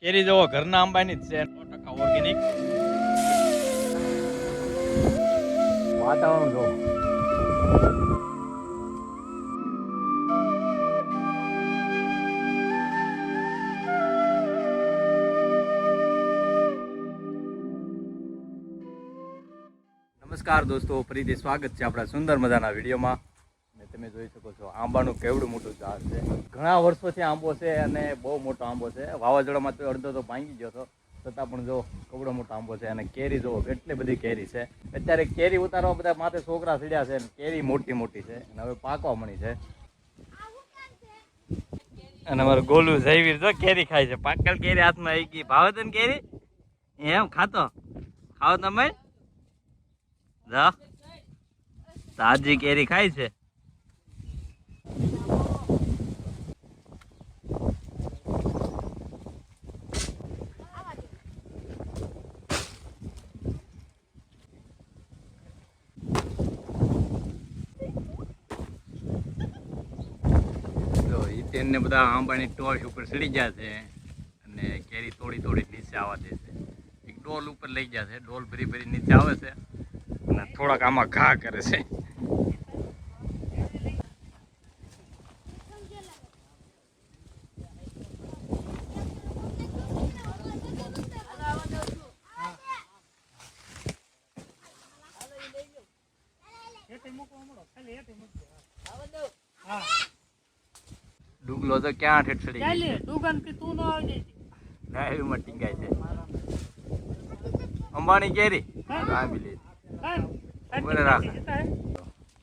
કેરી જોવો ઘરના આંબાની જ છે 100% ઓર્ગેનિક. વાતાવરણ જો નમસ્કાર દોસ્તો, ફરીથી સ્વાગત છે આપણા સુંદર મજાના વિડીયોમાં. અને તમે જોઈ શકો છો આંબાનું કેવડું મોટું ઝાડ છે. ઘણા વર્ષોથી આંબો છે અને બહુ મોટો આંબો છે. વાવાઝોડામાં તો અડધો તો ભાંગી ગયો હતો, છતાં પણ જો કેવડો મોટો આંબો છે. અને કેરી જો કેટલી બધી કેરી છે. અત્યારે કેરી ઉતારવા બધા માથે છોકરા સીડ્યા છે. કેરી મોટી મોટી છે અને હવે પાકવા મળી છે. અને અમારું ગોલું જયવીર જો કેરી ખાય છે. પાકલ કેરી હાથમાં આવી ગઈ. ભાવે તને કેરી? એમ ખાતો ખાવ તમે? તાજી કેરી ખાય છે. તેને બધા આંબાની ટોચ ઉપર ચડી ગયા છે અને કેરી થોડી થોડી નીચે આવવા દે છે. એક ડોલ ઉપર લઈ ગયા છે. ડોલ ભરી ભરી નીચે આવે છે અને થોડાક આમાં ઘા કરે છે. ડુગલો તો ક્યાં ઠેઠ ચડી ગઈ? દુકાન કે તું ન આવી ડાયરીમાં ટીંગાય છે. અંબાની કેરી બરાબર રાખ.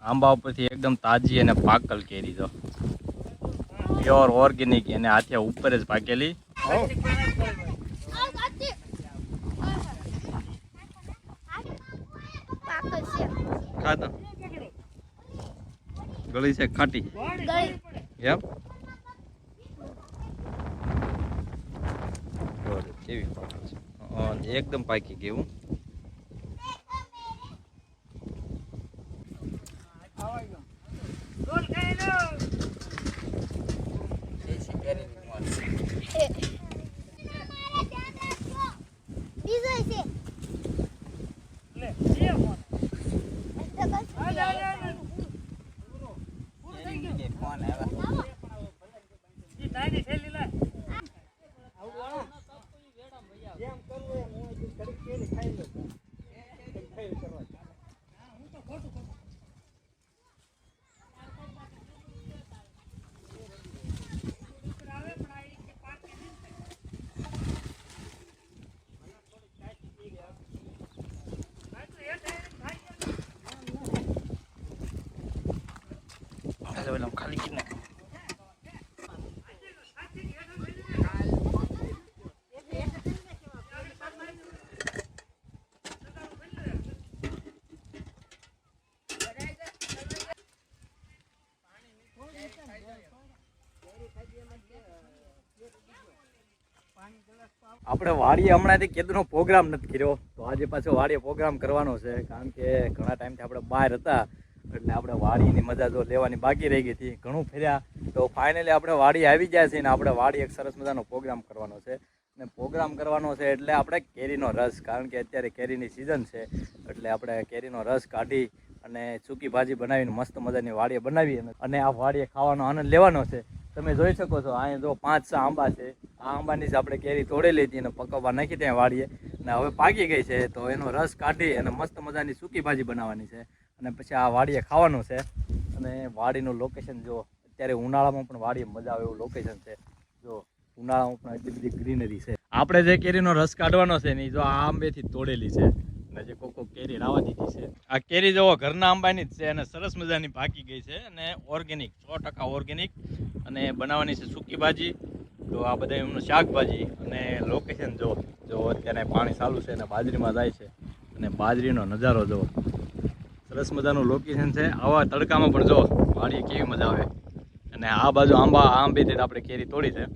આંબા ઉપરથી એકદમ તાજી અને પાકલ કેરી જો પ્યોર ઓર્ગેનિક, એને હાથે ઉપર જ પાકેલી. ખાતા ગળી છે ખાટી એમ કેવી પાકલ છે, એકદમ પાકી ગયું. ખાલી કિને આપણે વાડીએ હમણાંથી કેદુનો પ્રોગ્રામ નથી કર્યો, તો આજે પાછો વાડીએ પ્રોગ્રામ કરવાનો છે. કારણ કે ઘણા ટાઈમથી આપણે બહાર હતા એટલે આપણે વાડીની મજા જો લેવાની બાકી રહી ગઈ હતી. ઘણું ફર્યા તો ફાઇનલી આપણે વાડી આવી ગયા છીએ ને આપણે વાડી એક સરસ મજાનો પ્રોગ્રામ કરવાનો છે. અને પ્રોગ્રામ કરવાનો છે એટલે આપણે કેરીનો રસ, કારણ કે અત્યારે કેરીની સિઝન છે એટલે આપણે કેરીનો રસ કાઢી અને સૂકી ભાજી બનાવીને મસ્ત મજાની વાડીએ બનાવી અને આ વાડીએ ખાવાનો આનંદ લેવાનો છે. તમે જોઈ શકો છો અહીંયા જો 5-6 આંબા છે. આ આંબાની જ આપણે કેરી તોડેલી હતી અને પકવવા નાખી ત્યાં વાડીએ અને હવે પાકી ગઈ છે. તો એનો રસ કાઢી અને મસ્ત મજાની સૂકી ભાજી બનાવવાની છે અને પછી આ વાડીએ ખાવાનું છે. અને વાડીનું લોકેશન જો અત્યારે ઉનાળામાં પણ વાડીએ મજા આવે એવું લોકેશન છે. જો ઉનાળામાં પણ એટલી બધી ગ્રીનરી છે. આપણે જે કેરીનો રસ કાઢવાનો છે ને જો આ આંબેથી તોડેલી છે અને જે કોકો કેરી રાવા દીધી છે. આ કેરી જોવો ઘરના આંબાની જ છે અને સરસ મજાની પાકી ગઈ છે અને ઓર્ગેનિક 100% ઓર્ગેનિક. અને બનાવવાની છે સૂકી ભાજી. તો આ બધા એમનું શાકભાજી અને લોકેશન જો અત્યારે પાણી ચાલુ છે અને બાજરીમાં જાય છે અને બાજરીનો નજારો જો સરસ મજાનું લોકેશન છે. આવા તડકામાં પણ જો વાડીએ કેવી મજા આવે. અને આ બાજુ આંબેથી આપણે કેરી તોડી છે.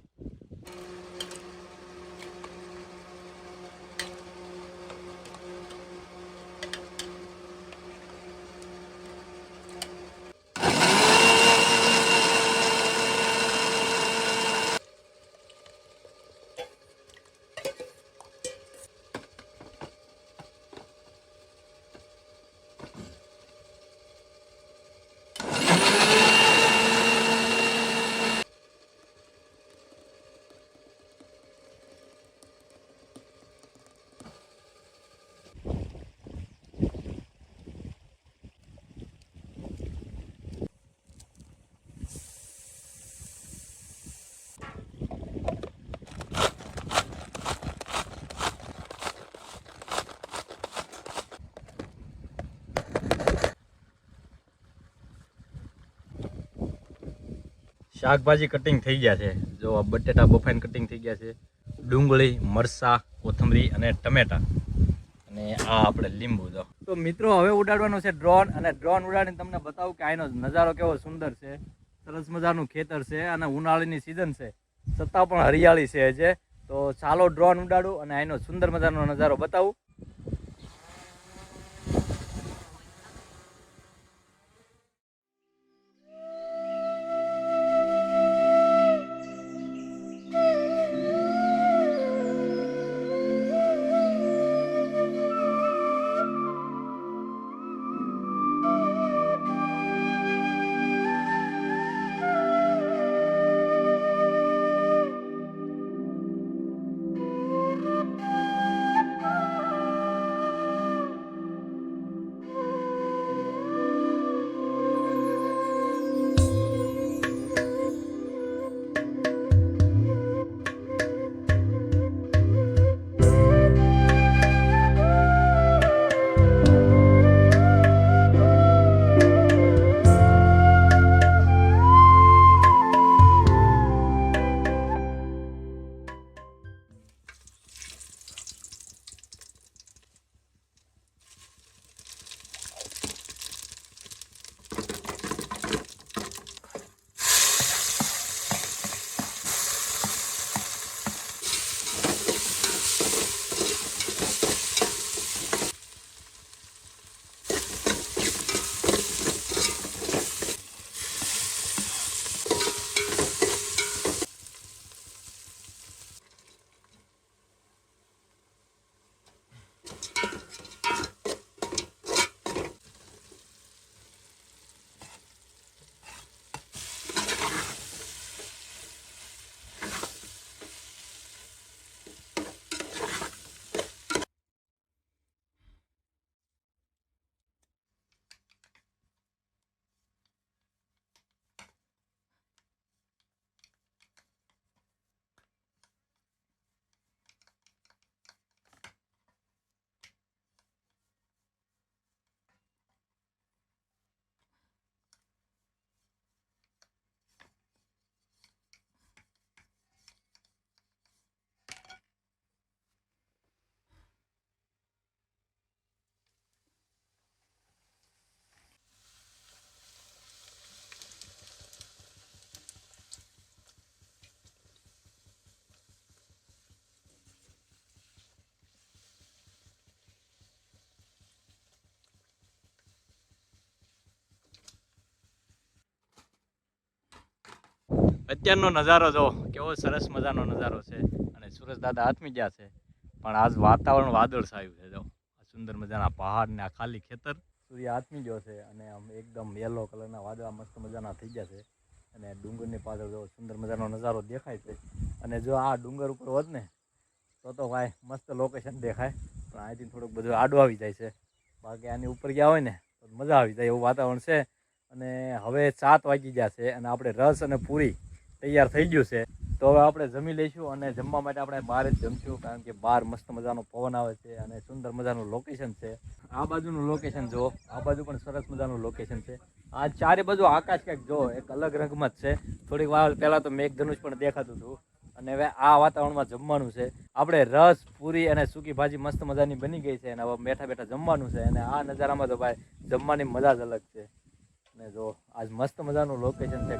શાકભાજી કટિંગ થઈ ગયા છે. જો બટેટા બફાઈને કટિંગ થઈ ગયા છે, ડુંગળી, મરસા, કોથમરી અને ટમેટા, અને આ આપણે લીંબુ. જો તો મિત્રો હવે ઉડાડવાનો છે ડ્રોન, અને ડ્રોન ઉડાડીને તમને બતાવું કે આનો નજારો કેવો સુંદર છે. સરસ મજાનું ખેતર છે અને ઉનાળાની સિઝન છે છતાં પણ હરિયાળી છે હજે. તો ચાલો ડ્રોન ઉડાડું અને આનો સુંદર મજાનો નજારો બતાવું. અત્યારનો નજારો જો કેવો સરસ મજાનો નજારો છે, અને સુરેશ દાદા હાથમી ગયા છે, પણ આજ વાતાવરણ વાદળછાયું છે. જો આ સુંદર મજાના પહાડ ને આ ખાલી ખેતર, સૂર્ય હાથમી ગયો છે અને આમ એકદમ યલો કલરના વાદળા મસ્ત મજાના થઈ ગયા છે, અને ડુંગરની પાછળ જો સુંદર મજાનો નજારો દેખાય છે. અને જો આ ડુંગર ઉપર હોત ને તો ભાઈ મસ્ત લોકેશન દેખાય, પણ અહીંથી થોડુંક બધું આડું આવી જાય છે. બાકી આની ઉપર ગયા હોય ને તો મજા આવી જાય એવું વાતાવરણ છે. અને હવે 7 વાગી ગયા છે અને આપણે રસ અને પૂરી તૈયાર થઈ ગયું છે. તો હવે આપણે જમી લઈશું, અને જમવા માટે આપણે બહાર જ જમશું, કારણ કે બહાર મસ્ત મજાનો પવન આવે છે અને સુંદર મજાનું લોકેશન છે. આ બાજુનું લોકેશન જો, આ બાજુ પણ સરસ મજાનું લોકેશન છે. આ ચારે બાજુ આકાશ કંઈક જો એક અલગ રંગમાં જ છે. થોડીક વાર પહેલાં તો મેઘધનુષ પણ દેખાતું હતું. અને હવે આ વાતાવરણમાં જમવાનું છે. આપણે રસ, પૂરી અને સૂકી ભાજી મસ્ત મજાની બની ગઈ છે, અને હવે બેઠા બેઠા જમવાનું છે. અને આ નજારામાં તો ભાઈ જમવાની મજા જ અલગ છે. અને જો આજ મસ્ત મજાનું લોકેશન છે.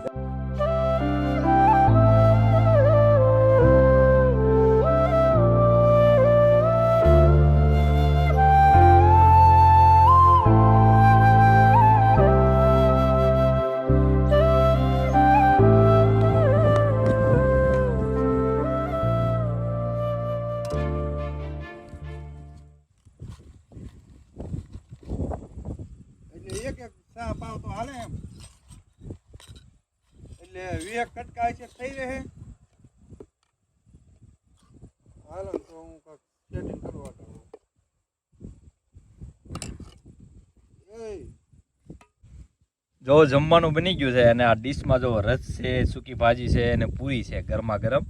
એક ચા પાવ તો હાલે એમ, એટલે 20 કટકા છે થઈ રહે. હાલો તો હું સેટિંગ કરવા દઉં. જો જમવાનું બની ગયું છે, અને આ ડીશમાં જો રસ છે, સૂકી ભાજી છે અને પૂરી છે ગરમા ગરમ.